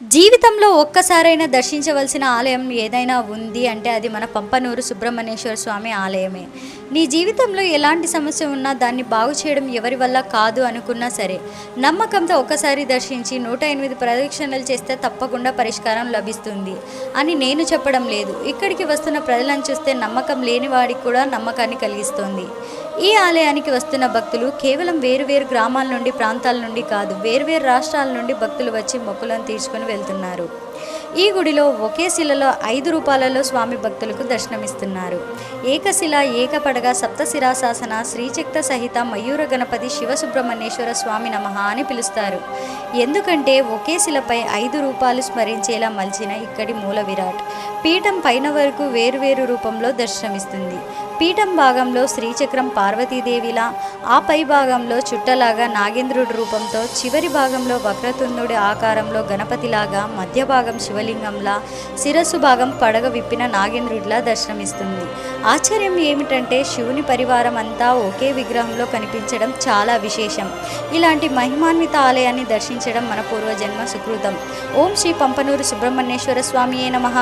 జీవితంలో ఒక్కసారైనా దర్శించవలసిన ఆలయం ఏదైనా ఉంది అంటే అది మన పంపనూరు సుబ్రహ్మణ్యేశ్వర స్వామి ఆలయమే. నీ జీవితంలో ఎలాంటి సమస్య ఉన్నా దాన్ని బాగు చేయడం ఎవరి వల్ల కాదు అనుకున్నా సరే, నమ్మకంతో ఒక్కసారి దర్శించి 108 ప్రదక్షిణలు చేస్తే తప్పకుండా పరిష్కారం లభిస్తుంది అని నేను చెప్పడం లేదు. ఇక్కడికి వస్తున్న ప్రజలను చూస్తే నమ్మకం లేని వాడికి కూడా నమ్మకాన్ని కలిగిస్తోంది. ఈ ఆలయానికి వస్తున్న భక్తులు కేవలం వేరువేరు గ్రామాల నుండి, ప్రాంతాల నుండి కాదు, వేర్వేరు రాష్ట్రాల నుండి భక్తులు వచ్చి మొక్కులను తీర్చుకొని వెళ్తున్నారు. ఈ గుడిలో ఒకే శిలలో 5 రూపాలలో స్వామి భక్తులకు దర్శనమిస్తున్నారు. ఏకశిల, ఏకపడగ, సప్తశిరాశాసన, శ్రీచక్ర సహిత మయూర గణపతి శివసుబ్రహ్మణ్యేశ్వర స్వామి నమః అని పిలుస్తారు. ఎందుకంటే ఒకే శిలపై 5 రూపాలు స్మరించేలా మలిచిన ఇక్కడి మూల విరాట్ పీఠం పైన వరకు వేరువేరు రూపంలో దర్శనమిస్తుంది. పీఠం భాగంలో శ్రీచక్రం పార్వతీదేవిలా, ఆ పై భాగంలో చుట్టలాగా నాగేంద్రుడి రూపంతో, చివరి భాగంలో వక్రతుండుడి ఆకారంలో గణపతిలాగా, మధ్య భాగం శివలింగంలా, శిరస్సు భాగం పడగ విప్పిన నాగేంద్రుడిలా దర్శనమిస్తుంది. ఆశ్చర్యం ఏమిటంటే శివుని పరివారం అంతా ఒకే విగ్రహంలో కనిపించడం చాలా విశేషం. ఇలాంటి మహిమాన్విత ఆలయాన్ని దర్శించడం మన పూర్వజన్మ సుకృతం. ఓం శ్రీ పంపనూరు సుబ్రహ్మణ్యేశ్వర స్వామియే నమః.